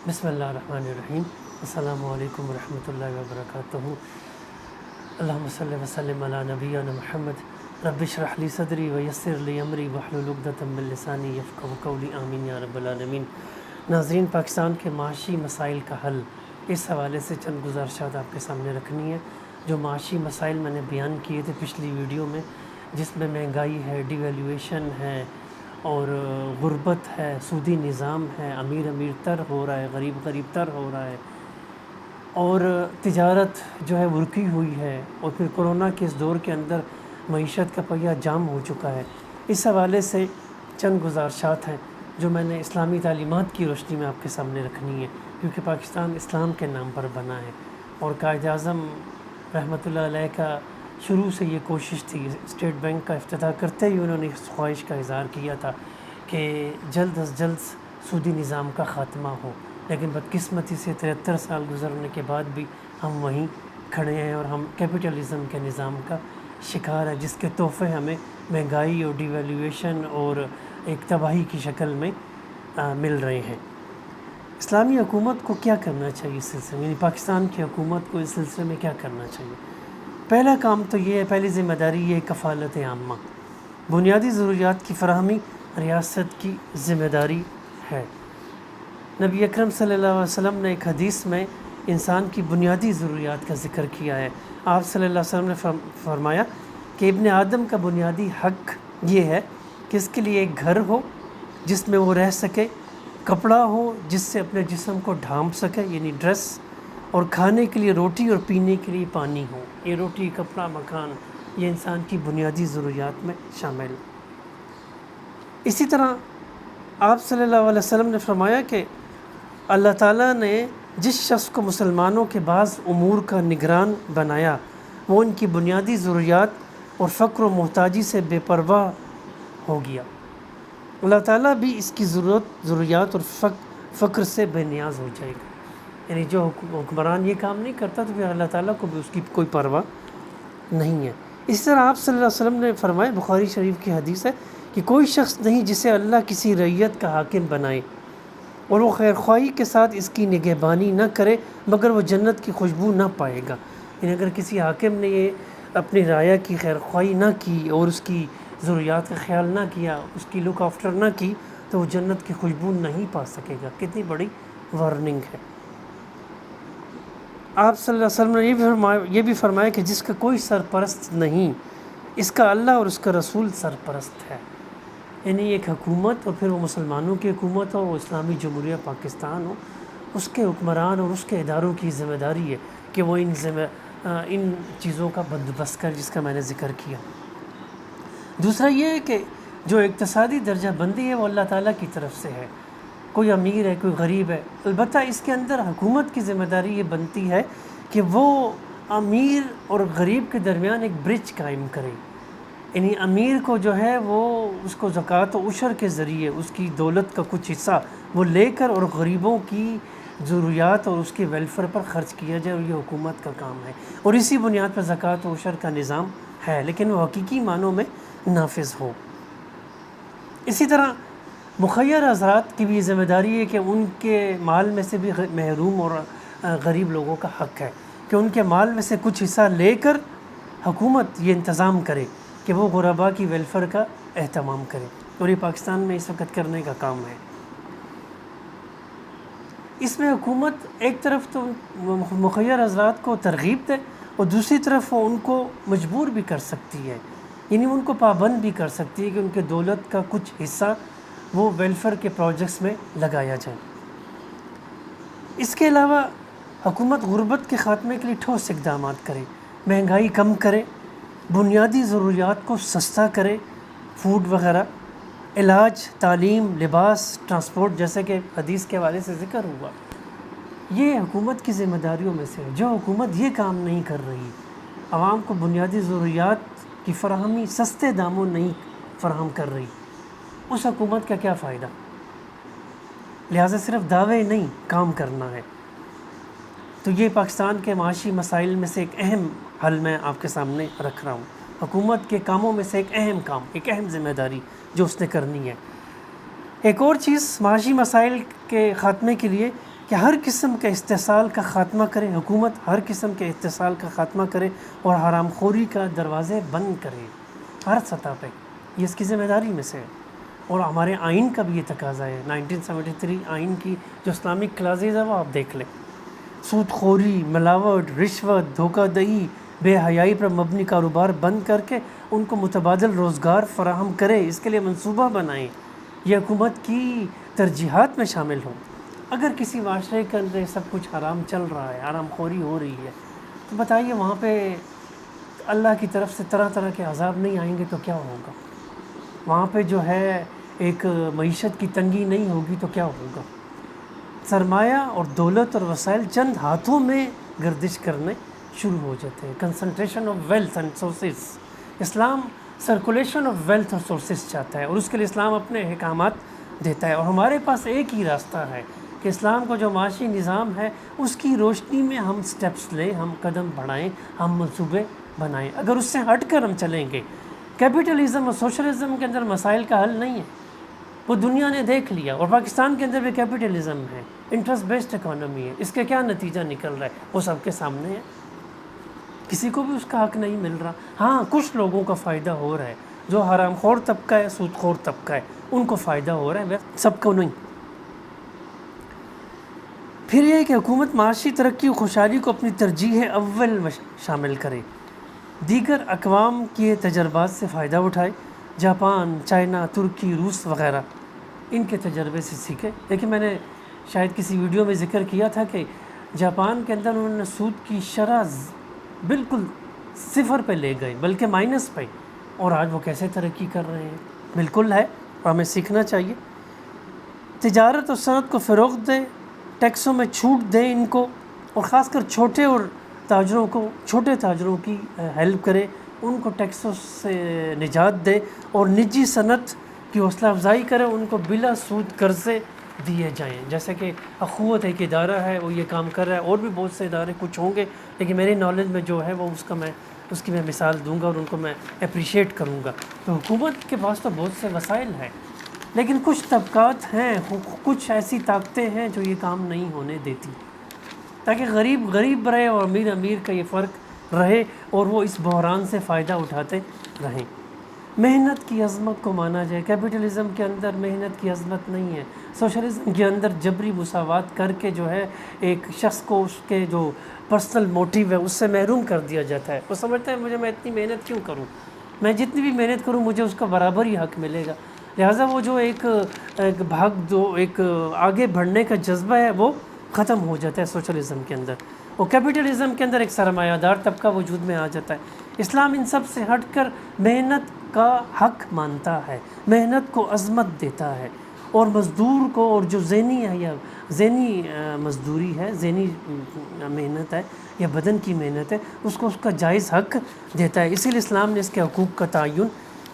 بسم اللہ الرحمن الرحیم۔ السلام علیکم ورحمۃ اللہ وبرکاتہ۔ اللہم صلی وسلم علی نبینا محمد رب اشرح لی صدری ویسر لی امری واحلل عقدۃ من لسانی یفقہوا قولی آمین یا رب العالمین۔ ناظرین، پاکستان کے معاشی مسائل کا حل، اس حوالے سے چند گزارشات آپ کے سامنے رکھنی ہے۔ جو معاشی مسائل میں نے بیان کیے تھے پچھلی ویڈیو میں، جس میں مہنگائی ہے، ڈی ویلیویشن ہے اور غربت ہے، سودی نظام ہے، امیر امیر تر ہو رہا ہے، غریب غریب تر ہو رہا ہے، اور تجارت جو ہے وہ رکی ہوئی ہے، اور پھر کورونا کے اس دور کے اندر معیشت کا پہیہ جام ہو چکا ہے۔ اس حوالے سے چند گزارشات ہیں جو میں نے اسلامی تعلیمات کی روشنی میں آپ کے سامنے رکھنی ہے، کیونکہ پاکستان اسلام کے نام پر بنا ہے، اور قائد اعظم رحمۃ اللہ علیہ کا شروع سے یہ کوشش تھی۔ اسٹیٹ بینک کا افتتاح کرتے ہی انہوں نے اس خواہش کا اظہار کیا تھا کہ جلد از جلد سودی نظام کا خاتمہ ہو، لیکن بدقسمتی سے 73 سال گزرنے کے بعد بھی ہم وہیں کھڑے ہیں، اور ہم کیپٹلزم کے نظام کا شکار ہیں، جس کے تحفے ہمیں مہنگائی اور ڈی ویلیویشن اور ایک تباہی کی شکل میں مل رہے ہیں۔ اسلامی حکومت کو کیا کرنا چاہیے اس سلسلے میں، یعنی پاکستان کی حکومت کو اس سلسلے میں کیا کرنا چاہیے؟ پہلا کام تو یہ ہے، پہلی ذمہ داری یہ کفالت عامہ، بنیادی ضروریات کی فراہمی ریاست کی ذمہ داری ہے۔ نبی اکرم صلی اللہ علیہ وسلم نے ایک حدیث میں انسان کی بنیادی ضروریات کا ذکر کیا ہے۔ آپ صلی اللہ علیہ وسلم نے فرمایا کہ ابن آدم کا بنیادی حق یہ ہے کہ اس کے لیے ایک گھر ہو جس میں وہ رہ سکے، کپڑا ہو جس سے اپنے جسم کو ڈھانپ سکے یعنی ڈریس، اور کھانے کے لیے روٹی اور پینے کے لیے پانی ہو۔ یہ روٹی، کپڑا، مکان، یہ انسان کی بنیادی ضروریات میں شامل۔ اسی طرح آپ صلی اللہ علیہ وسلم نے فرمایا کہ اللہ تعالیٰ نے جس شخص کو مسلمانوں کے بعض امور کا نگران بنایا، وہ ان کی بنیادی ضروریات اور فقر و محتاجی سے بے پرواہ ہو گیا۔ اللہ تعالیٰ بھی اس کی ضروریات اور فقر سے بے نیاز ہو جائے گا۔ یعنی جو حکمران یہ کام نہیں کرتا تو پھر اللہ تعالیٰ کو بھی اس کی کوئی پرواہ نہیں ہے۔ اسی طرح آپ صلی اللہ علیہ وسلم نے فرمایا، بخاری شریف کی حدیث ہے کہ کوئی شخص نہیں جسے اللہ کسی رعیت کا حاکم بنائے اور وہ خیر خواہی کے ساتھ اس کی نگہبانی نہ کرے مگر وہ جنت کی خوشبو نہ پائے گا۔ یعنی اگر کسی حاکم نے یہ اپنی رعایا کی خیر خواہی نہ کی اور اس کی ضروریات کا خیال نہ کیا، اس کی لک آفٹر نہ کی، تو وہ جنت کی خوشبو نہیں پا سکے گا۔ کتنی بڑی وارننگ ہے۔ آپ صلی اللہ علیہ وسلم نے یہ بھی فرمایا کہ جس کا کوئی سرپرست نہیں، اس کا اللہ اور اس کا رسول سرپرست ہے۔ یعنی ایک حکومت، اور پھر وہ مسلمانوں کی حکومت ہو، وہ اسلامی جمہوریہ پاکستان ہو، اس کے حکمران اور اس کے اداروں کی ذمہ داری ہے کہ وہ ان چیزوں کا بندوبست کرے جس کا میں نے ذکر کیا۔ دوسرا یہ ہے کہ جو اقتصادی درجہ بندی ہے وہ اللہ تعالیٰ کی طرف سے ہے، کوئی امیر ہے کوئی غریب ہے۔ البتہ اس کے اندر حکومت کی ذمہ داری یہ بنتی ہے کہ وہ امیر اور غریب کے درمیان ایک برج قائم کرے۔ یعنی امیر کو جو ہے وہ اس کو زکوٰۃ و عشر کے ذریعے اس کی دولت کا کچھ حصہ وہ لے کر اور غریبوں کی ضروریات اور اس کے ویلفیئر پر خرچ کیا جائے، اور یہ حکومت کا کام ہے، اور اسی بنیاد پر زکوٰۃ و عشر کا نظام ہے، لیکن وہ حقیقی معنوں میں نافذ ہو۔ اسی طرح مخیر حضرات کی بھی ذمہ داری ہے کہ ان کے مال میں سے بھی محروم اور غریب لوگوں کا حق ہے کہ ان کے مال میں سے کچھ حصہ لے کر حکومت یہ انتظام کرے کہ وہ غرباء کی ویلفیئر کا اہتمام کرے، اور یہ پاکستان میں اس وقت کرنے کا کام ہے۔ اس میں حکومت ایک طرف تو مخیر حضرات کو ترغیب دے اور دوسری طرف وہ ان کو مجبور بھی کر سکتی ہے، یعنی ان کو پابند بھی کر سکتی ہے کہ ان کے دولت کا کچھ حصہ وہ ویلفیئر کے پروجیکٹس میں لگایا جائے۔ اس کے علاوہ حکومت غربت کے خاتمے کے لیے ٹھوس اقدامات کرے، مہنگائی کم کرے، بنیادی ضروریات کو سستا کرے، فوڈ وغیرہ، علاج، تعلیم، لباس، ٹرانسپورٹ، جیسے کہ حدیث کے حوالے سے ذکر ہوا۔ یہ حکومت کی ذمہ داریوں میں سے ہے۔ جو حکومت یہ کام نہیں کر رہی، عوام کو بنیادی ضروریات کی فراہمی سستے داموں نہیں فراہم کر رہی، اس حکومت کا کیا فائدہ؟ لہٰذا صرف دعوے نہیں، کام کرنا ہے۔ تو یہ پاکستان کے معاشی مسائل میں سے ایک اہم حل میں آپ کے سامنے رکھ رہا ہوں۔ حکومت کے کاموں میں سے ایک اہم کام، ایک اہم ذمہ داری جو اس نے کرنی ہے۔ ایک اور چیز معاشی مسائل کے خاتمے کے لیے کہ ہر قسم کے استحصال کا خاتمہ کرے، حکومت ہر قسم کے استحصال کا خاتمہ کرے اور حرام خوری کا دروازے بند کرے ہر سطح پہ، یہ اس کی ذمہ داری میں سے ہے۔ اور ہمارے آئین کا بھی یہ تقاضا ہے، 1973 آئین کی جو اسلامک کلازز ہے وہ آپ دیکھ لیں، سود خوری، ملاوٹ، رشوت، دھوکہ دہی، بے حیائی پر مبنی کاروبار بند کر کے ان کو متبادل روزگار فراہم کرے، اس کے لیے منصوبہ بنائیں، یہ حکومت کی ترجیحات میں شامل ہوں۔ اگر کسی معاشرے کے اندر سب کچھ حرام چل رہا ہے، حرام خوری ہو رہی ہے، تو بتائیے وہاں پہ اللہ کی طرف سے طرح طرح کے عذاب نہیں آئیں گے تو کیا ہوگا؟ وہاں پہ جو ہے ایک معیشت کی تنگی نہیں ہوگی تو کیا ہوگا؟ سرمایہ اور دولت اور وسائل چند ہاتھوں میں گردش کرنے شروع ہو جاتے ہیں۔ Concentration of wealth and sources, Islam circulation of wealth اور سورسز چاہتا ہے، اور اس کے لیے اسلام اپنے احکامات دیتا ہے، اور ہمارے پاس ایک ہی راستہ ہے کہ اسلام کا جو معاشی نظام ہے اس کی روشنی میں ہم سٹیپس لیں، ہم قدم بڑھائیں، ہم منصوبے بنائیں۔ اگر اس سے ہٹ کر ہم چلیں گے، کیپٹلزم اور سوشلزم کے اندر مسائل کا حل نہیں ہے، وہ دنیا نے دیکھ لیا، اور پاکستان کے اندر بھی کیپٹلزم ہے، انٹرسٹ بیسڈ اکانومی ہے، اس کے کیا نتیجہ نکل رہا ہے وہ سب کے سامنے ہے، کسی کو بھی اس کا حق نہیں مل رہا۔ ہاں کچھ لوگوں کا فائدہ ہو رہا ہے، جو حرام خور طبقہ ہے، سود خور طبقہ ہے، ان کو فائدہ ہو رہا ہے، سب کو نہیں۔ پھر یہ کہ حکومت معاشی ترقی و خوشحالی کو اپنی ترجیح اول میں شامل کرے، دیگر اقوام کے تجربات سے فائدہ اٹھائے، جاپان، چائنا، ترکی، روس وغیرہ ان کے تجربے سے سیکھے۔ لیکن میں نے شاید کسی ویڈیو میں ذکر کیا تھا کہ جاپان کے اندر انہوں نے سود کی شرح بالکل صفر پہ لے گئے، بلکہ مائنس پہ، اور آج وہ کیسے ترقی کر رہے ہیں، بالکل ہے، اور ہمیں سیکھنا چاہیے۔ تجارت اور صنعت کو فروغ دے، ٹیکسوں میں چھوٹ دیں ان کو، اور خاص کر چھوٹے تاجروں کی ہیلپ کرے، ان کو ٹیکسوں سے نجات دے، اور نجی صنعت کی حوصلہ افزائی کرے، ان کو بلا سود قرضے دیے جائیں۔ جیسے کہ اخوت ایک ادارہ ہے، وہ یہ کام کر رہا ہے، اور بھی بہت سے ادارے کچھ ہوں گے، لیکن میری نالج میں جو ہے وہ اس کی میں مثال دوں گا اور ان کو میں اپریشیٹ کروں گا۔ تو حکومت کے پاس تو بہت سے وسائل ہیں، لیکن کچھ طبقات ہیں، کچھ ایسی طاقتیں ہیں جو یہ کام نہیں ہونے دیتی، تاکہ غریب غریب رہے اور امیر امیر کا یہ فرق رہے، اور وہ اس بحران سے فائدہ اٹھاتے رہیں۔ محنت کی عظمت کو مانا جائے، کیپٹلزم کے اندر محنت کی عظمت نہیں ہے، سوشلزم کے اندر جبری مساوات کر کے جو ہے ایک شخص کو اس کے جو پرسنل موٹیو ہے اس سے محروم کر دیا جاتا ہے، وہ سمجھتا ہے میں اتنی محنت کیوں کروں، میں جتنی بھی محنت کروں مجھے اس کا برابر ہی حق ملے گا، لہٰذا وہ جو ایک آگے بڑھنے کا جذبہ ہے وہ ختم ہو جاتا ہے سوشلزم کے اندر، اور کیپٹلزم کے اندر ایک سرمایہ دار طبقہ وجود میں آ جاتا ہے۔ اسلام ان سب سے ہٹ کر محنت کا حق مانتا ہے، محنت کو عظمت دیتا ہے، اور مزدور کو، اور جو ذہنی مزدوری ہے، ذہنی محنت ہے یا بدن کی محنت ہے، اس کو اس کا جائز حق دیتا ہے، اسی لیے اسلام نے اس کے حقوق کا تعین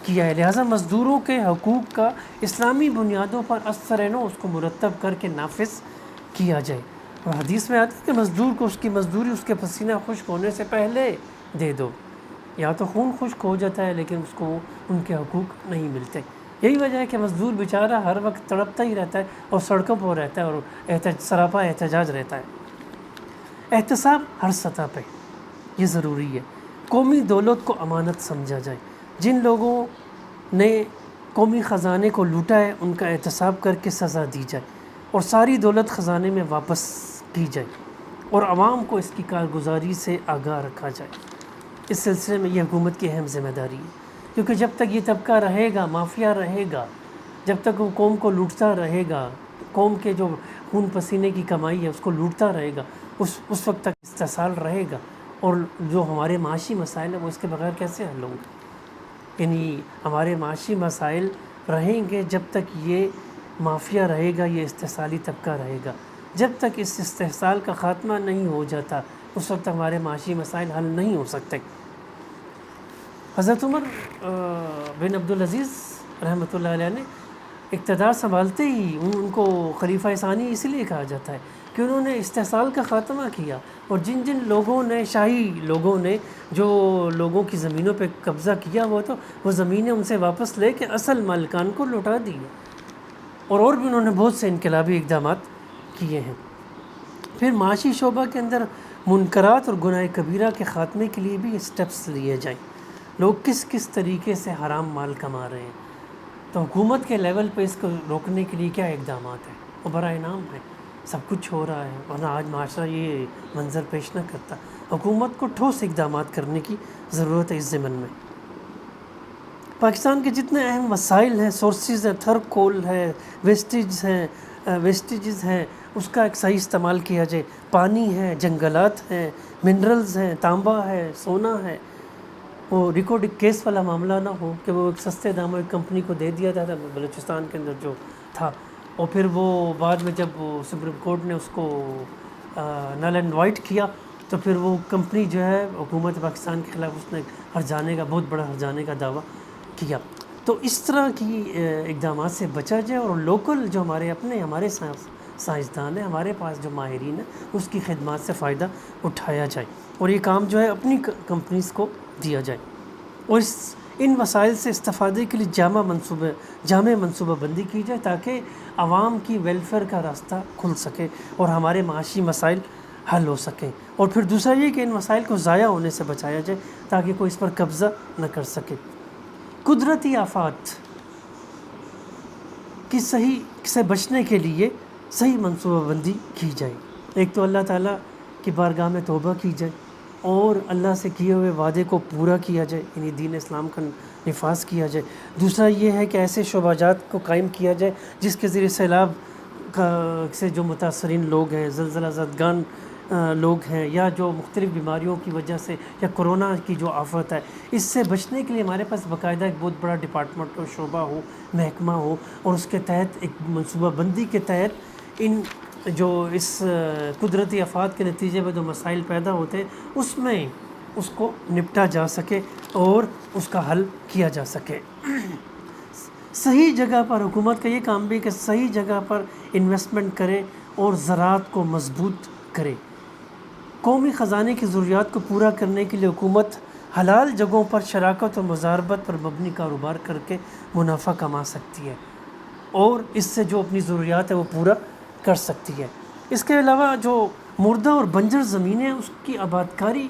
کیا ہے۔ لہٰذا مزدوروں کے حقوق کا اسلامی بنیادوں پر اثر نو اس کو مرتب کر کے نافذ کیا جائے، اور حدیث میں آتا ہے کہ مزدور کو اس کی مزدوری اس کے پسینہ خشک ہونے سے پہلے دے دو، یا تو خون خشک ہو جاتا ہے لیکن اس کو ان کے حقوق نہیں ملتے۔ یہی وجہ ہے کہ مزدور بیچارہ ہر وقت تڑپتا ہی رہتا ہے اور سڑکوں پر رہتا ہے اور سراپا احتجاج رہتا ہے۔ احتساب ہر سطح پہ یہ ضروری ہے، قومی دولت کو امانت سمجھا جائے، جن لوگوں نے قومی خزانے کو لوٹا ہے ان کا احتساب کر کے سزا دی جائے، اور ساری دولت خزانے میں واپس کی جائے، اور عوام کو اس کی کارگزاری سے آگاہ رکھا جائے۔ اس سلسلے میں یہ حکومت کی اہم ذمہ داری ہے، کیونکہ جب تک یہ طبقہ رہے گا، مافیا رہے گا، جب تک وہ قوم کو لوٹتا رہے گا، قوم کے جو خون پسینے کی کمائی ہے اس کو لوٹتا رہے گا، اس وقت تک استحصال رہے گا، اور جو ہمارے معاشی مسائل ہیں وہ اس کے بغیر کیسے حل ہوں گے؟ یعنی ہمارے معاشی مسائل رہیں گے جب تک یہ مافیا رہے گا، یہ استحصالی طبقہ رہے گا، جب تک اس استحصال کا خاتمہ نہیں ہو جاتا اس وقت ہمارے معاشی مسائل حل نہیں ہو سکتے۔ حضرت عمر بن عبدالعزیز رحمۃ اللہ علیہ نے اقتدار سنبھالتے ہی ان کو خلیفہ ثانی اسی لیے کہا جاتا ہے کہ انہوں نے استحصال کا خاتمہ کیا، اور جن لوگوں نے، شاہی لوگوں نے جو لوگوں کی زمینوں پہ قبضہ کیا ہوا تو وہ زمینیں ان سے واپس لے کے اصل مالکان کو لوٹا دی، اور بھی انہوں نے بہت سے انقلابی اقدامات کیے ہیں۔ پھر معاشی شعبہ کے اندر منکرات اور گناہ کبیرہ کے خاتمے کے لیے بھی اسٹیپس لیے جائیں. لوگ کس کس طریقے سے حرام مال کما رہے ہیں، تو حکومت کے لیول پہ اس کو روکنے کے لیے کیا اقدامات ہیں. وہ بڑا انعام ہے، سب کچھ ہو رہا ہے، ورنہ آج معاشرہ یہ منظر پیش نہ کرتا. حکومت کو ٹھوس اقدامات کرنے کی ضرورت ہے اس ضمن میں. پاکستان کے جتنے اہم وسائل ہیں، سورسز ہیں، تھر کول ہے، ویسٹیجز ہیں، اس کا ایک صحیح استعمال کیا جائے. پانی ہے، جنگلات ہیں، منرلز ہیں، تانبا ہے، سونا ہے. وہ ریکارڈ کیس والا معاملہ نہ ہو کہ وہ ایک سستے داموں ایک کمپنی کو دے دیا تھا بلوچستان کے اندر جو تھا، اور پھر وہ بعد میں جب وہ سپریم کورٹ نے اس کو نل اینڈ وائٹ کیا تو پھر وہ کمپنی جو ہے حکومت پاکستان کے خلاف اس نے ہرجانے کا بہت بڑا ہرجانے کا دعویٰ کیا. تو اس طرح کی اقدامات سے بچا جائے اور لوکل جو ہمارے سائنسدان ہیں، ہمارے پاس جو ماہرین ہیں، اس کی خدمات سے فائدہ اٹھایا جائے اور یہ کام جو ہے اپنی کمپنیز کو دیا جائے. اور ان وسائل سے استفادے کے لیے جامع منصوبہ بندی کی جائے تاکہ عوام کی ویلفیئر کا راستہ کھل سکے اور ہمارے معاشی مسائل حل ہو سکیں. اور پھر دوسرا یہ کہ ان مسائل کو ضائع ہونے سے بچایا جائے تاکہ کوئی اس پر قبضہ نہ کر سکے. قدرتی آفات کی سے بچنے کے لیے صحیح منصوبہ بندی کی جائے. ایک تو اللہ تعالیٰ کی بارگاہ میں توبہ کی جائے اور اللہ سے کیے ہوئے وعدے کو پورا کیا جائے، یعنی دین اسلام کا نفاذ کیا جائے. دوسرا یہ ہے کہ ایسے شعبہ جات کو قائم کیا جائے جس کے ذریعے سیلاب سے جو متاثرین لوگ ہیں، زلزلہ زدگان لوگ ہیں، یا جو مختلف بیماریوں کی وجہ سے یا کرونا کی جو آفت ہے، اس سے بچنے کے لیے ہمارے پاس باقاعدہ ایک بہت بڑا ڈپارٹمنٹ اور شعبہ ہو، محکمہ ہو، اور اس کے تحت ایک منصوبہ بندی کے تحت ان جو اس قدرتی آفات کے نتیجے میں جو مسائل پیدا ہوتے ہیں اس میں اس کو نپٹا جا سکے اور اس کا حل کیا جا سکے. صحیح جگہ پر حکومت کا یہ کام بھی کہ صحیح جگہ پر انویسٹمنٹ کرے اور زراعت کو مضبوط کرے. قومی خزانے کی ضروریات کو پورا کرنے کے لیے حکومت حلال جگہوں پر شراکت اور مزاربت پر مبنی کاروبار کر کے منافع کما سکتی ہے اور اس سے جو اپنی ضروریات ہے وہ پورا کر سکتی ہے. اس کے علاوہ جو مردہ اور بنجر زمینیں اس کی آباد کاری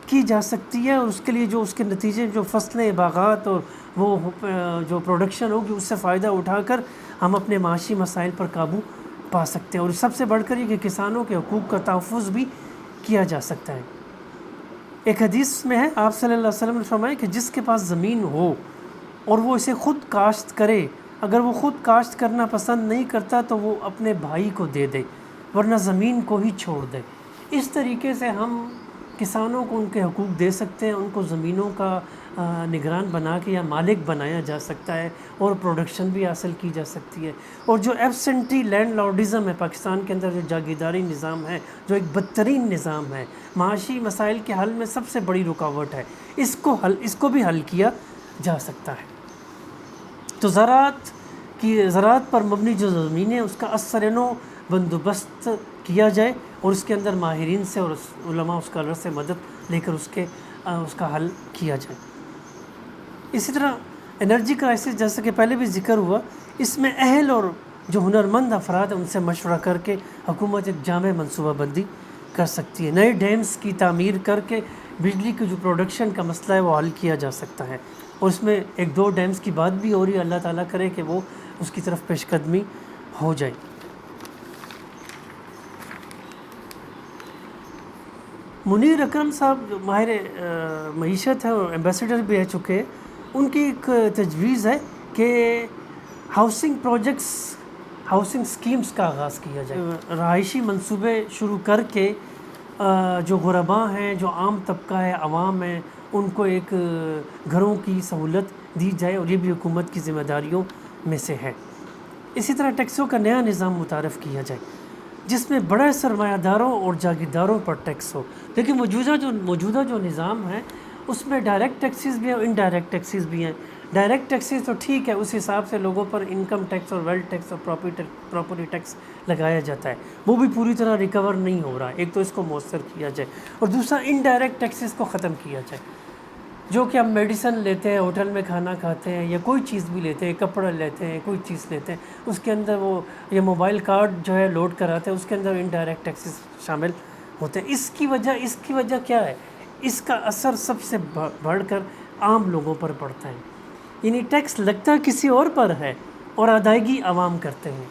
کی جا سکتی ہے اور اس کے لیے جو اس کے نتیجے جو فصلیں، باغات اور وہ جو پروڈکشن ہوگی اس سے فائدہ اٹھا کر ہم اپنے معاشی مسائل پر قابو پا سکتے ہیں. اور سب سے بڑھ کر یہ کہ کسانوں کے حقوق کا تحفظ بھی کیا جا سکتا ہے. ایک حدیث میں ہے، آپ صلی اللہ علیہ وسلم نے فرمایا کہ جس کے پاس زمین ہو اور وہ اسے خود کاشت کرے، اگر وہ خود کاشت کرنا پسند نہیں کرتا تو وہ اپنے بھائی کو دے دے، ورنہ زمین کو ہی چھوڑ دے. اس طریقے سے ہم کسانوں کو ان کے حقوق دے سکتے ہیں، ان کو زمینوں کا نگران بنا کے یا مالک بنایا جا سکتا ہے اور پروڈکشن بھی حاصل کی جا سکتی ہے. اور جو ایبسنٹی لینڈ لارڈزم ہے پاکستان کے اندر، جو جاگیرداری نظام ہے، جو ایک بدترین نظام ہے، معاشی مسائل کے حل میں سب سے بڑی رکاوٹ ہے، اس کو بھی حل کیا جا سکتا ہے. تو زراعت پر مبنی جو زمینیں اس کا اثر نو بندوبست کیا جائے اور اس کے اندر ماہرین سے اور علماء اسکالر سے مدد لے کر اس کا حل کیا جائے. اسی طرح انرجی کرائسس جیسا کہ پہلے بھی ذکر ہوا، اس میں اہل اور جو ہنرمند افراد ہیں ان سے مشورہ کر کے حکومت ایک جامع منصوبہ بندی کر سکتی ہے. نئے ڈیمز کی تعمیر کر کے بجلی کی جو پروڈکشن کا مسئلہ ہے وہ حل کیا جا سکتا ہے اور اس میں 1-2 ڈیمز کی بات بھی ہو رہی ہے. اللہ تعالیٰ کرے کہ وہ اس کی طرف پیش قدمی ہو جائے. منیر اکرم صاحب جو ماہر معیشت ہے اور ایمبیسیڈر بھی رہ چکے ہیں، ان کی ایک تجویز ہے کہ ہاؤسنگ سکیمز کا آغاز کیا جائے. رہائشی منصوبے شروع کر کے جو غرباء ہیں، جو عام طبقہ ہے، عوام ہیں، ان کو ایک گھروں کی سہولت دی جائے اور یہ بھی حکومت کی ذمہ داریوں میں سے ہے. اسی طرح ٹیکسوں کا نیا نظام متعارف کیا جائے جس میں بڑے سرمایہ داروں اور جاگیرداروں پر ٹیکس ہو. لیکن موجودہ جو نظام ہے اس میں ڈائریکٹ ٹیکسز بھی ہیں اور انڈائریکٹ ٹیکسز بھی ہیں. ڈائریکٹ ٹیکسز تو ٹھیک ہے، اس حساب سے لوگوں پر انکم ٹیکس اور ویلتھ ٹیکس اور پراپرٹی ٹیکس لگایا جاتا ہے، وہ بھی پوری طرح ریکور نہیں ہو رہا. ایک تو اس کو مؤثر کیا جائے اور دوسرا انڈائریکٹ ٹیکسز کو ختم کیا جائے. جو کہ ہم میڈیسن لیتے ہیں، ہوٹل میں کھانا کھاتے ہیں یا کوئی چیز بھی لیتے ہیں، کپڑا لیتے ہیں، کوئی چیز لیتے ہیں، اس کے اندر وہ یہ موبائل کارڈ جو ہے لوڈ کراتے ہیں، اس کے اندر انڈائریکٹ ٹیکسز شامل ہوتے ہیں۔ اس کی وجہ کیا ہے؟ اس کا اثر سب سے بڑھ کر عام لوگوں پر پڑتا ہے، یعنی ٹیکس لگتا کسی اور پر ہے اور ادائیگی عوام کرتے ہیں،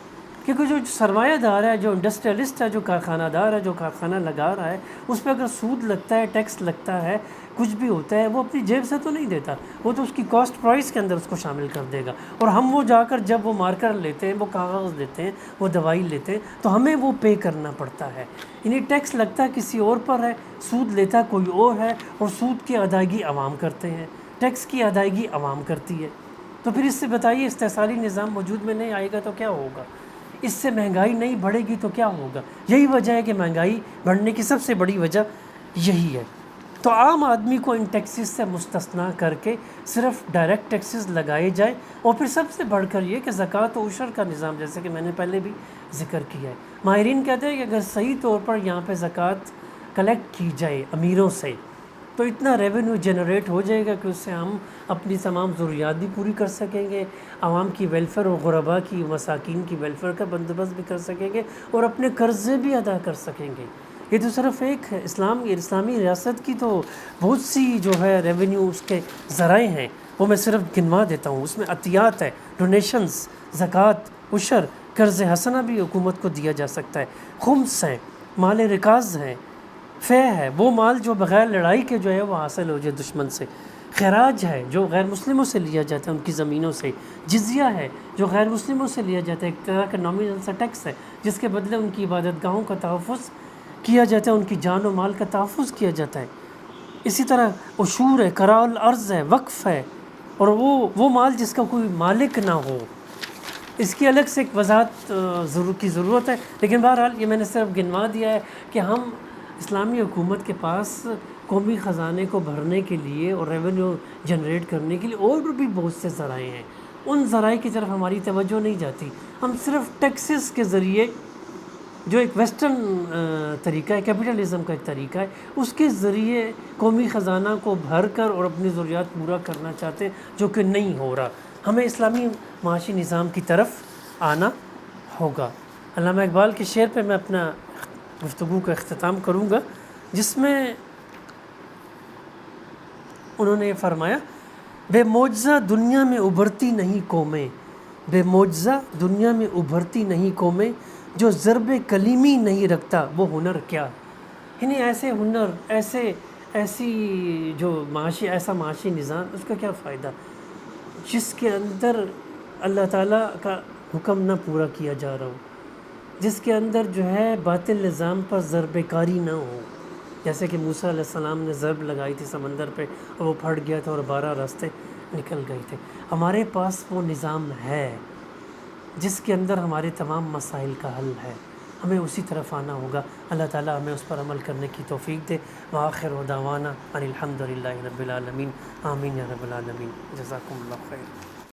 کیونکہ جو سرمایہ دار ہے، جو انڈسٹریلسٹ ہے، جو کارخانہ دار ہے، جو کارخانہ لگا رہا ہے، اس پہ اگر سود لگتا ہے، ٹیکس لگتا ہے، کچھ بھی ہوتا ہے، وہ اپنی جیب سے تو نہیں دیتا، وہ تو اس کی کاسٹ پرائس کے اندر اس کو شامل کر دے گا، اور ہم وہ جا کر جب وہ مارکر لیتے ہیں، وہ کاغذ لیتے ہیں، وہ دوائی لیتے ہیں، تو ہمیں وہ پے کرنا پڑتا ہے، یعنی ٹیکس لگتا کسی اور پر ہے، سود لیتا کوئی اور ہے، اور سود کی ادائیگی عوام کرتے ہیں، ٹیکس کی ادائیگی عوام کرتی ہے۔ تو پھر اس سے بتائیے استحصالی نظام وجود میں نہیں آئے گا تو کیا ہوگا؟ اس سے مہنگائی نہیں بڑھے گی تو کیا ہوگا؟ یہی وجہ ہے کہ مہنگائی بڑھنے کی سب سے بڑی وجہ یہی ہے۔ تو عام آدمی کو ان ٹیکسز سے مستثنا کر کے صرف ڈائریکٹ ٹیکسز لگائے جائے، اور پھر سب سے بڑھ کر یہ کہ زکوٰۃ و عشر کا نظام، جیسے کہ میں نے پہلے بھی ذکر کیا ہے، ماہرین کہتے ہیں کہ اگر صحیح طور پر یہاں پہ زکوٰۃ کلیکٹ کی جائے امیروں سے، تو اتنا ریونیو جنریٹ ہو جائے گا کہ اس سے ہم اپنی تمام ضروریات بھی پوری کر سکیں گے، عوام کی ویلفیئر اور غربا کی، مساکین کی ویلفیئر کا بندوبست بھی کر سکیں گے، اور اپنے قرضے بھی ادا کر سکیں گے۔ یہ تو صرف ایک ہے، اسلامی ریاست کی تو بہت سی جو ہے ریونیو اس کے ذرائع ہیں، وہ میں صرف گنوا دیتا ہوں۔ اس میں عطیات ہے، ڈونیشنز، زکوٰۃ، عشر، قرض حسنہ بھی حکومت کو دیا جا سکتا ہے، خمس ہیں، مال رکاز ہیں، فے ہے، وہ مال جو بغیر لڑائی کے جو ہے وہ حاصل ہو جائے دشمن سے، خراج ہے جو غیر مسلموں سے لیا جاتا ہے ان کی زمینوں سے، جزیہ ہے جو غیر مسلموں سے لیا جاتا ہے، ایک طرح کا نامنل سا ٹیکس ہے جس کے بدلے ان کی عبادت گاہوں کا تحفظ کیا جاتا ہے، ان کی جان و مال کا تحفظ کیا جاتا ہے۔ اسی طرح عشور ہے، قراء الارض ہے، وقف ہے، اور وہ مال جس کا کوئی مالک نہ ہو، اس کی الگ سے ایک وضاحت کی ضرورت ہے، لیکن بہرحال یہ میں نے صرف گنوا دیا ہے کہ ہم اسلامی حکومت کے پاس قومی خزانے کو بھرنے کے لیے اور ریونیو جنریٹ کرنے کے لیے اور بھی بہت سے ذرائع ہیں، ان ذرائع کی طرف ہماری توجہ نہیں جاتی، ہم صرف ٹیکسز کے ذریعے، جو ایک ویسٹرن طریقہ ہے، کیپٹلزم کا ایک طریقہ ہے، اس کے ذریعے قومی خزانہ کو بھر کر اور اپنی ضروریات پورا کرنا چاہتے ہیں، جو کہ نہیں ہو رہا۔ ہمیں اسلامی معاشی نظام کی طرف آنا ہوگا۔ علامہ اقبال کے شعر پہ میں اپنا گفتگو کا اختتام کروں گا، جس میں انہوں نے یہ فرمایا، بے معجزہ دنیا میں ابھرتی نہیں قومیں، بے معجزہ دنیا میں ابھرتی نہیں قومیں، جو ضرب کلیمی نہیں رکھتا وہ ہنر کیا۔ یعنی ایسے ہنر، ایسی جو ایسا معاشی نظام، اس کا کیا فائدہ جس کے اندر اللہ تعالیٰ کا حکم نہ پورا کیا جا رہا ہو، جس کے اندر جو ہے باطل نظام پر ضرب کاری نہ ہو، جیسے کہ موسیٰ علیہ السلام نے ضرب لگائی تھی سمندر پہ اور وہ پھٹ گیا تھا اور 12 راستے نکل گئے تھے۔ ہمارے پاس وہ نظام ہے جس کے اندر ہمارے تمام مسائل کا حل ہے، ہمیں اسی طرف آنا ہوگا۔ اللہ تعالیٰ ہمیں اس پر عمل کرنے کی توفیق دے۔ وآخر دعوانا ان الحمد للہ رب العالمین، آمین یا رب العالمین، جزاکم اللہ خیر۔